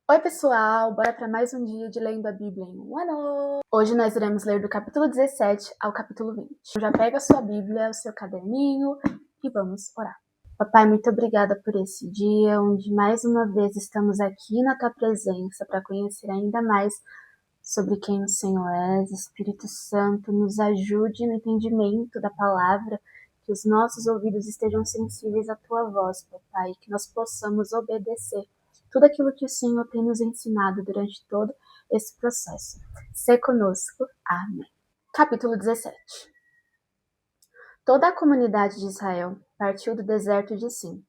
Oi pessoal, bora para mais um dia de lendo a Bíblia em um ano! Hoje nós iremos ler do capítulo 17 ao capítulo 20. Então já pega a sua Bíblia, o seu caderninho e vamos orar. Papai, muito obrigada por esse dia, onde mais uma vez estamos aqui na tua presença para conhecer ainda mais sobre quem o Senhor é. Espírito Santo, nos ajude no entendimento da palavra, que os nossos ouvidos estejam sensíveis à tua voz, papai, que nós possamos obedecer tudo aquilo que o Senhor tem nos ensinado durante todo esse processo. Sê conosco. Amém. Capítulo 17. Toda a comunidade de Israel partiu do deserto de Sim,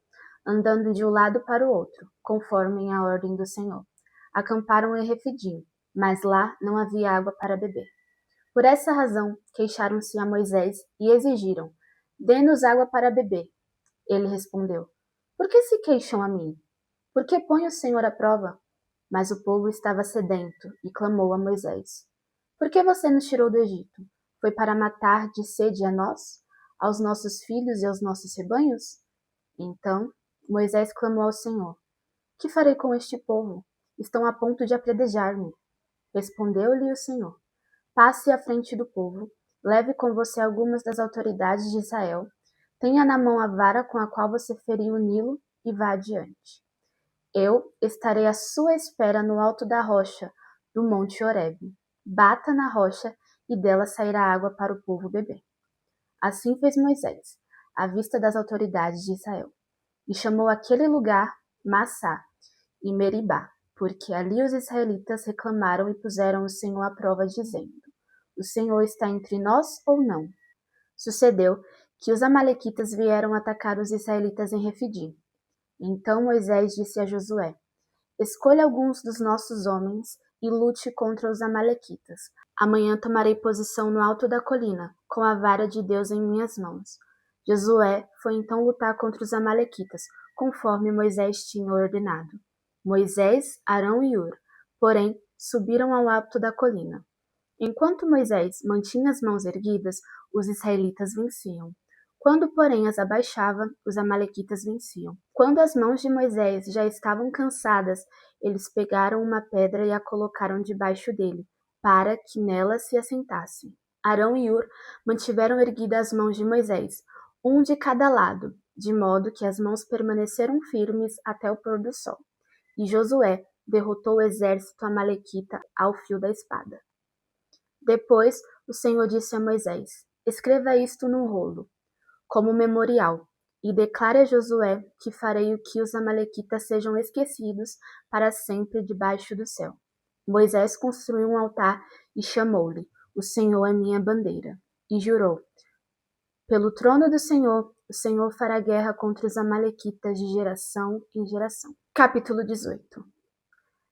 andando de um lado para o outro, conforme a ordem do Senhor. Acamparam em Refidim, mas lá não havia água para beber. Por essa razão, queixaram-se a Moisés e exigiram: dê-nos água para beber. Ele respondeu: por que se queixam a mim? Por que põe o Senhor à prova? Mas o povo estava sedento e clamou a Moisés: por que você nos tirou do Egito? Foi para matar de sede a nós, aos nossos filhos e aos nossos rebanhos? Então Moisés clamou ao Senhor: que farei com este povo? Estão a ponto de apredejar-me. Respondeu-lhe o Senhor: passe à frente do povo, leve com você algumas das autoridades de Israel, tenha na mão a vara com a qual você feriu o Nilo e vá adiante. Eu estarei à sua espera no alto da rocha do monte Horebe. Bata na rocha e dela sairá água para o povo beber. Assim fez Moisés, à vista das autoridades de Israel, e chamou aquele lugar Massá e Meribá, porque ali os israelitas reclamaram e puseram o Senhor à prova, dizendo: o Senhor está entre nós ou não? Sucedeu que os amalequitas vieram atacar os israelitas em Refidim. Então Moisés disse a Josué: escolha alguns dos nossos homens e lute contra os amalequitas. Amanhã tomarei posição no alto da colina, com a vara de Deus em minhas mãos. Josué foi então lutar contra os amalequitas, conforme Moisés tinha ordenado. Moisés, Arão e Hur, porém, subiram ao alto da colina. Enquanto Moisés mantinha as mãos erguidas, os israelitas venciam. Quando, porém, as abaixava, os amalequitas venciam. Quando as mãos de Moisés já estavam cansadas, eles pegaram uma pedra e a colocaram debaixo dele, para que nela se assentasse. Arão e Hur mantiveram erguidas as mãos de Moisés, um de cada lado, de modo que as mãos permaneceram firmes até o pôr do sol. E Josué derrotou o exército amalequita ao fio da espada. Depois o Senhor disse a Moisés: escreva isto num rolo, como memorial, e declare a Josué que farei o que os amalequitas sejam esquecidos para sempre debaixo do céu. Moisés construiu um altar e chamou-lhe: o Senhor é minha bandeira. E jurou: pelo trono do Senhor, o Senhor fará guerra contra os amalequitas de geração em geração. Capítulo 18.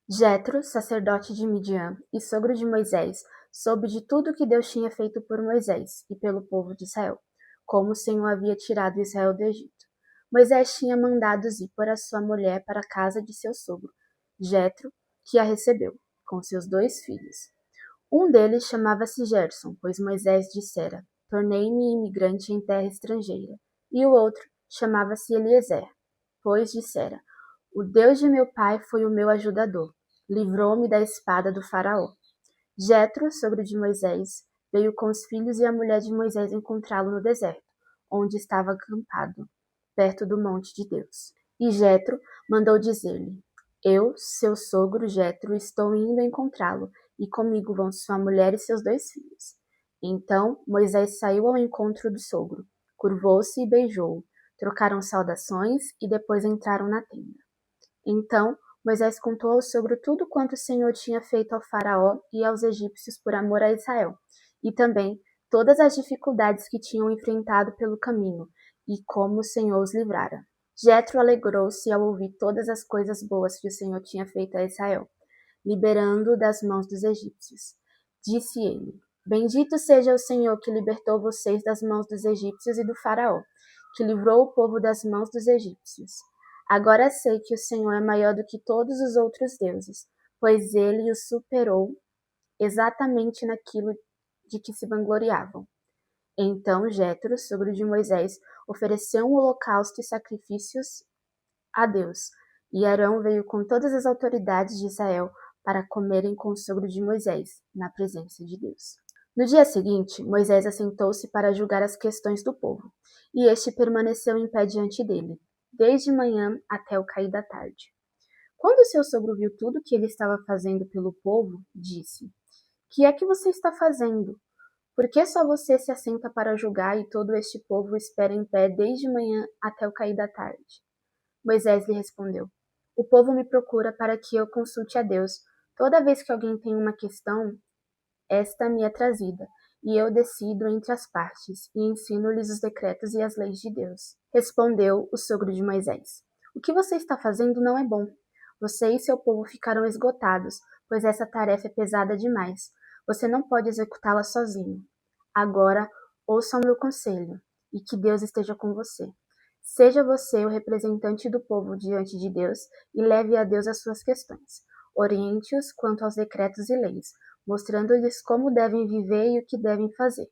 Jetro, sacerdote de Midian e sogro de Moisés, soube de tudo o que Deus tinha feito por Moisés e pelo povo de Israel, como o Senhor havia tirado Israel do Egito. Moisés tinha mandado Zípora, a sua mulher, para a casa de seu sogro, Jetro, que a recebeu, com seus 2 filhos. Um deles chamava-se Gerson, pois Moisés dissera: tornei-me imigrante em terra estrangeira. E o outro chamava-se Eliezer, pois dissera: o Deus de meu pai foi o meu ajudador, livrou-me da espada do faraó. Jetro, sogro de Moisés, veio com os filhos e a mulher de Moisés encontrá-lo no deserto, onde estava acampado, perto do monte de Deus. E Jetro mandou dizer-lhe: eu, seu sogro Jetro, estou indo encontrá-lo, e comigo vão sua mulher e seus 2 filhos. Então Moisés saiu ao encontro do sogro, curvou-se e beijou-o, trocaram saudações e depois entraram na tenda. Então Moisés contou ao sogro tudo quanto o Senhor tinha feito ao faraó e aos egípcios por amor a Israel, e também todas as dificuldades que tinham enfrentado pelo caminho, e como o Senhor os livrara. Jetro alegrou-se ao ouvir todas as coisas boas que o Senhor tinha feito a Israel, liberando-o das mãos dos egípcios. Disse ele: bendito seja o Senhor que libertou vocês das mãos dos egípcios e do faraó, que livrou o povo das mãos dos egípcios. Agora sei que o Senhor é maior do que todos os outros deuses, pois ele os superou exatamente naquilo de que se vangloriavam. Então Jetro, sogro de Moisés, ofereceu um holocausto e sacrifícios a Deus, E Arão veio com todas as autoridades de Israel para comerem com o sogro de Moisés, na presença de Deus. No dia seguinte, Moisés assentou-se para julgar as questões do povo, e este permaneceu em pé diante dele, desde manhã até o cair da tarde. Quando seu sogro viu tudo que ele estava fazendo pelo povo, disse: Que é que você está fazendo? Por que só você se assenta para julgar e todo este povo espera em pé desde manhã até o cair da tarde? Moisés lhe respondeu: O povo me procura para que eu consulte a Deus. Toda vez que alguém tem uma questão, esta me é trazida, e eu decido entre as partes, e ensino-lhes os decretos e as leis de Deus. Respondeu o sogro de Moisés: O que você está fazendo não é bom. Você e seu povo ficarão esgotados, pois essa tarefa é pesada demais. Você não pode executá-la sozinho. Agora, ouça o meu conselho, e que Deus esteja com você. Seja você o representante do povo diante de Deus e leve a Deus as suas questões. Oriente-os quanto aos decretos e leis, mostrando-lhes como devem viver e o que devem fazer.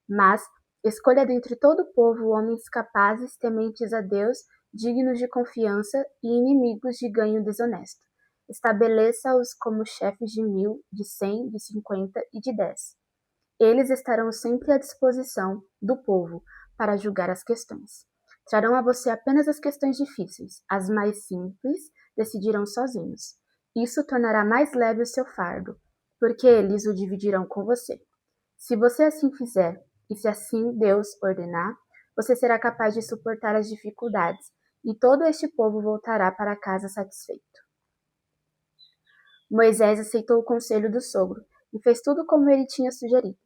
Mas escolha dentre todo o povo homens capazes, tementes a Deus, dignos de confiança e inimigos de ganho desonesto. Estabeleça-os como chefes de 1.000, de 100, de 50 e de 10. Eles estarão sempre à disposição do povo para julgar as questões. Trarão a você apenas as questões difíceis, as mais simples decidirão sozinhos. Isso tornará mais leve o seu fardo, porque eles o dividirão com você. Se você assim fizer, e se assim Deus ordenar, você será capaz de suportar as dificuldades, e todo este povo voltará para casa satisfeito. Moisés aceitou o conselho do sogro e fez tudo como ele tinha sugerido.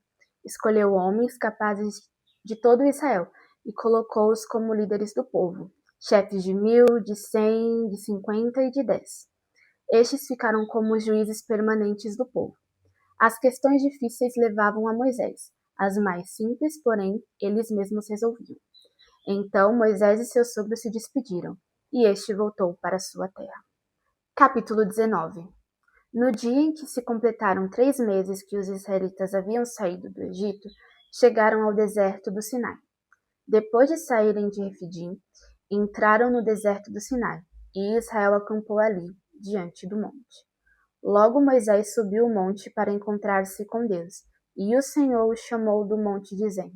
Escolheu homens capazes de todo Israel e colocou-os como líderes do povo, chefes de 1.000, de 100, de 50 e de 10. Estes ficaram como juízes permanentes do povo. As questões difíceis levavam a Moisés, as mais simples, porém, eles mesmos resolviam. Então Moisés e seu sogro se despediram, e este voltou para sua terra. Capítulo 19. No dia em que se completaram 3 meses que os israelitas haviam saído do Egito, chegaram ao deserto do Sinai. Depois de saírem de Refidim, entraram no deserto do Sinai, e Israel acampou ali, diante do monte. Logo Moisés subiu o monte para encontrar-se com Deus, e o Senhor o chamou do monte, dizendo: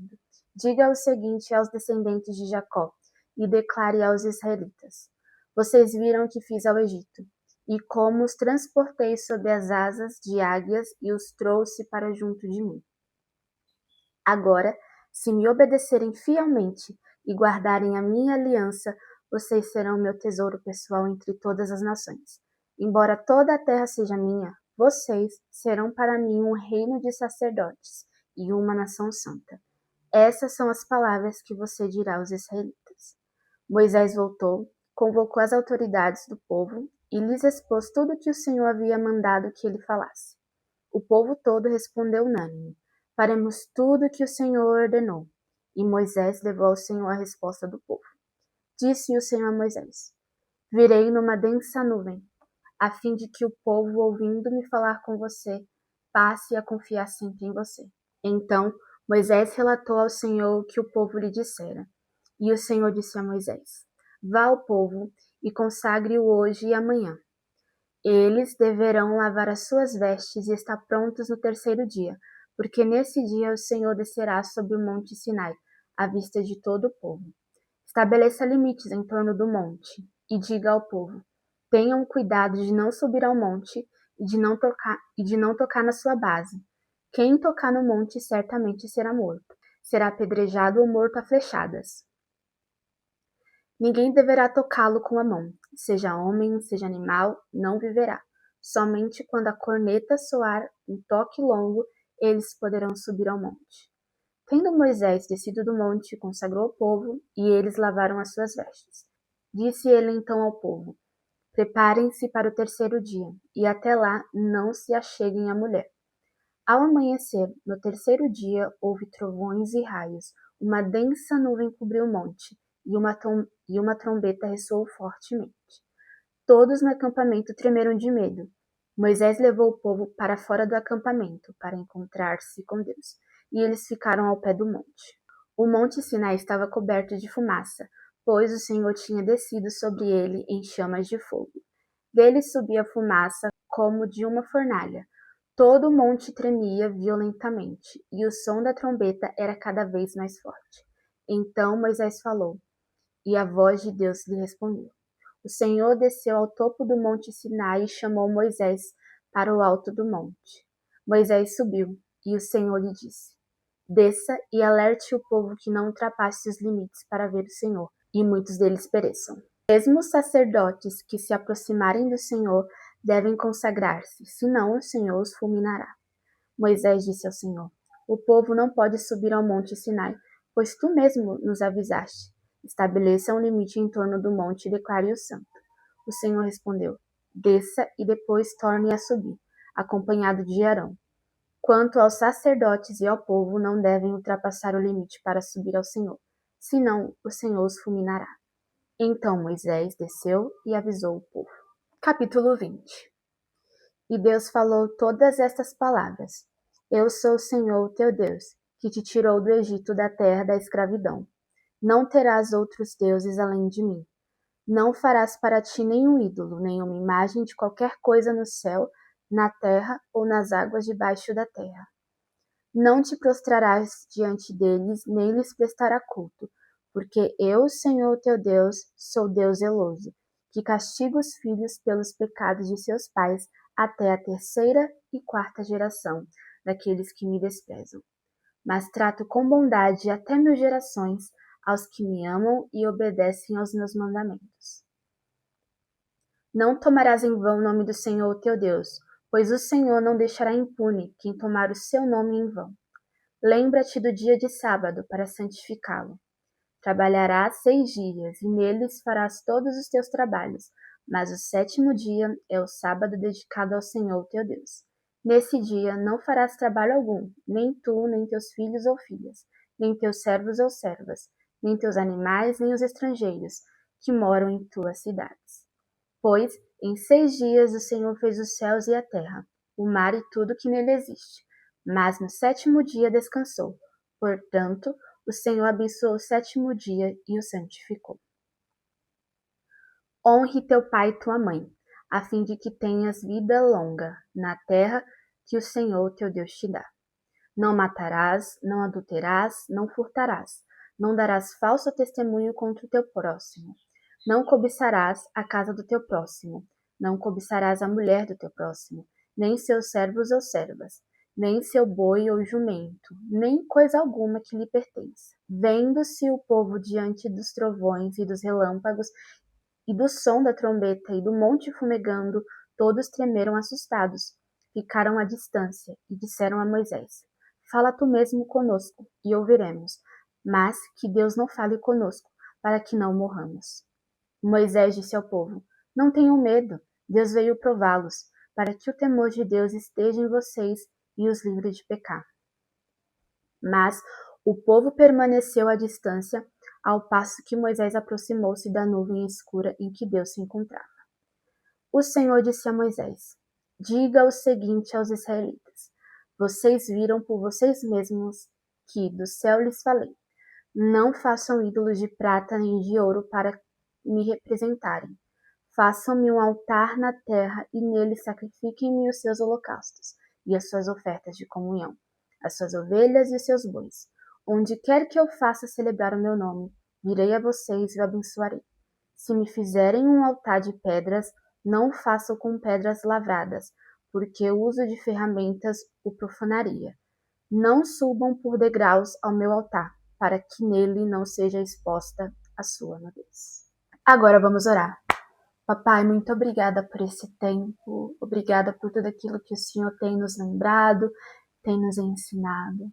Diga o seguinte aos descendentes de Jacó, e declare aos israelitas: Vocês viram o que fiz ao Egito, e como os transportei sob as asas de águias e os trouxe para junto de mim. Agora, se me obedecerem fielmente e guardarem a minha aliança, vocês serão meu tesouro pessoal entre todas as nações. Embora toda a terra seja minha, vocês serão para mim um reino de sacerdotes e uma nação santa. Essas são as palavras que você dirá aos israelitas. Moisés voltou, convocou as autoridades do povo e lhes expôs tudo o que o Senhor havia mandado que ele falasse. O povo todo respondeu unânime: Faremos tudo o que o Senhor ordenou. E Moisés levou ao Senhor a resposta do povo. Disse o Senhor a Moisés: Virei numa densa nuvem, a fim de que o povo, ouvindo-me falar com você, passe a confiar sempre em você. Então Moisés relatou ao Senhor o que o povo lhe dissera. E o Senhor disse a Moisés: Vá ao povo e consagre-o hoje e amanhã. Eles deverão lavar as suas vestes e estar prontos no terceiro dia, porque nesse dia o Senhor descerá sobre o monte Sinai, à vista de todo o povo. Estabeleça limites em torno do monte, e diga ao povo: Tenham cuidado de não subir ao monte e de não tocar na sua base. Quem tocar no monte certamente será morto. Será apedrejado ou morto a flechadas. Ninguém deverá tocá-lo com a mão, seja homem, seja animal, não viverá. Somente quando a corneta soar um toque longo, eles poderão subir ao monte. Tendo Moisés descido do monte, consagrou o povo, e eles lavaram as suas vestes. Disse ele então ao povo: Preparem-se para o terceiro dia, e até lá não se acheguem à mulher. Ao amanhecer, no terceiro dia, houve trovões e raios, uma densa nuvem cobriu o monte, e uma trombeta ressoou fortemente. Todos no acampamento tremeram de medo. Moisés levou o povo para fora do acampamento, para encontrar-se com Deus, e eles ficaram ao pé do monte. O monte Sinai estava coberto de fumaça, pois o Senhor tinha descido sobre ele em chamas de fogo. Dele subia fumaça como de uma fornalha. Todo o monte tremia violentamente, e o som da trombeta era cada vez mais forte. Então Moisés falou, e a voz de Deus lhe respondeu. O Senhor desceu ao topo do monte Sinai e chamou Moisés para o alto do monte. Moisés subiu, e o Senhor lhe disse, desça e alerte o povo que não ultrapasse os limites para ver o Senhor, e muitos deles pereçam. Mesmo os sacerdotes que se aproximarem do Senhor devem consagrar-se, senão o Senhor os fulminará. Moisés disse ao Senhor, o povo não pode subir ao monte Sinai, pois tu mesmo nos avisaste. Estabeleça um limite em torno do monte e declare-o santo. O Senhor respondeu, desça e depois torne a subir, acompanhado de Arão. Quanto aos sacerdotes e ao povo, não devem ultrapassar o limite para subir ao Senhor, senão o Senhor os fulminará. Então Moisés desceu e avisou o povo. Capítulo 20. E Deus falou todas estas palavras. Eu sou o Senhor, teu Deus, que te tirou do Egito, da terra da escravidão. Não terás outros deuses além de mim. Não farás para ti nenhum ídolo, nenhuma imagem de qualquer coisa no céu, na terra ou nas águas debaixo da terra. Não te prostrarás diante deles, nem lhes prestará culto, porque eu, Senhor teu Deus, sou Deus zeloso, que castiga os filhos pelos pecados de seus pais até a terceira e quarta geração daqueles que me desprezam. Mas trato com bondade até 1000 gerações aos que me amam e obedecem aos meus mandamentos. Não tomarás em vão o nome do Senhor teu Deus, pois o Senhor não deixará impune quem tomar o seu nome em vão. Lembra-te do dia de sábado para santificá-lo. Trabalharás 6 dias, e neles farás todos os teus trabalhos, mas o 7º dia é o sábado dedicado ao Senhor teu Deus. Nesse dia não farás trabalho algum, nem tu, nem teus filhos ou filhas, nem teus servos ou servas, nem teus animais, nem os estrangeiros, que moram em tuas cidades. Pois, em 6 dias o Senhor fez os céus e a terra, o mar e tudo que nele existe, mas no 7º dia descansou. Portanto, o Senhor abençoou o 7º dia e o santificou. Honre teu pai e tua mãe, a fim de que tenhas vida longa na terra que o Senhor teu Deus te dá. Não matarás, não adulterarás, não furtarás, não darás falso testemunho contra o teu próximo. Não cobiçarás a casa do teu próximo, não cobiçarás a mulher do teu próximo, nem seus servos ou servas, nem seu boi ou jumento, nem coisa alguma que lhe pertença. Vendo-se o povo diante dos trovões e dos relâmpagos, e do som da trombeta e do monte fumegando, todos tremeram assustados, ficaram à distância, e disseram a Moisés, fala tu mesmo conosco, e ouviremos, mas que Deus não fale conosco, para que não morramos. Moisés disse ao povo, não tenham medo, Deus veio prová-los, para que o temor de Deus esteja em vocês e os livre de pecar. Mas o povo permaneceu à distância, ao passo que Moisés aproximou-se da nuvem escura em que Deus se encontrava. O Senhor disse a Moisés, diga o seguinte aos israelitas, vocês viram por vocês mesmos que do céu lhes falei, não façam ídolos de prata nem de ouro para me representarem. Façam-me um altar na terra e nele sacrifiquem-me os seus holocaustos e as suas ofertas de comunhão, as suas ovelhas e os seus bois. Onde quer que eu faça celebrar o meu nome, virei a vocês e o abençoarei. Se me fizerem um altar de pedras, não o façam com pedras lavradas, porque o uso de ferramentas o profanaria. Não subam por degraus ao meu altar, para que nele não seja exposta a sua nudez. Agora vamos orar. Papai, muito obrigada por esse tempo, obrigada por tudo aquilo que o Senhor tem nos lembrado, tem nos ensinado.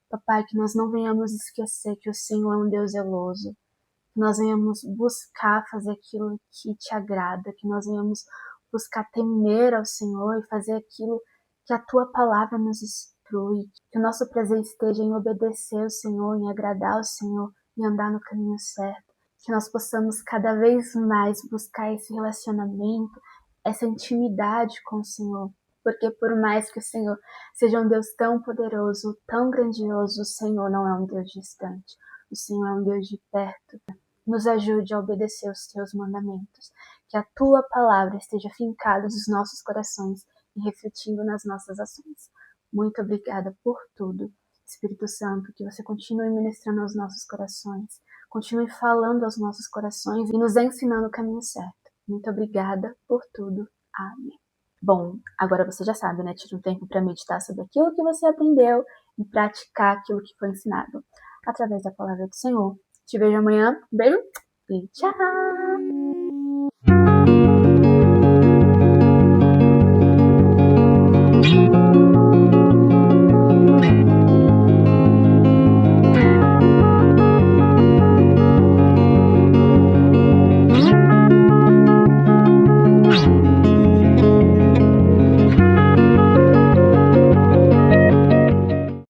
Papai, que nós não venhamos esquecer que o Senhor é um Deus zeloso, que nós venhamos buscar fazer aquilo que te agrada, que nós venhamos buscar temer ao Senhor e fazer aquilo que a tua palavra nos instrui, que o nosso prazer esteja em obedecer ao Senhor, em agradar ao Senhor e andar no caminho certo. Que nós possamos cada vez mais buscar esse relacionamento, essa intimidade com o Senhor. Porque por mais que o Senhor seja um Deus tão poderoso, tão grandioso, o Senhor não é um Deus distante. O Senhor é um Deus de perto. Nos ajude a obedecer os teus mandamentos. que a Tua palavra esteja fincada nos nossos corações e refletindo nas nossas ações. Muito obrigada por tudo. Espírito Santo, que você continue ministrando aos nossos corações, continue falando aos nossos corações e nos ensinando o caminho certo. Muito obrigada por tudo. Amém. Bom, agora você já sabe, né? Tira um tempo para meditar sobre aquilo que você aprendeu e praticar aquilo que foi ensinado através da palavra do Senhor. Te vejo amanhã. Beijo e tchau!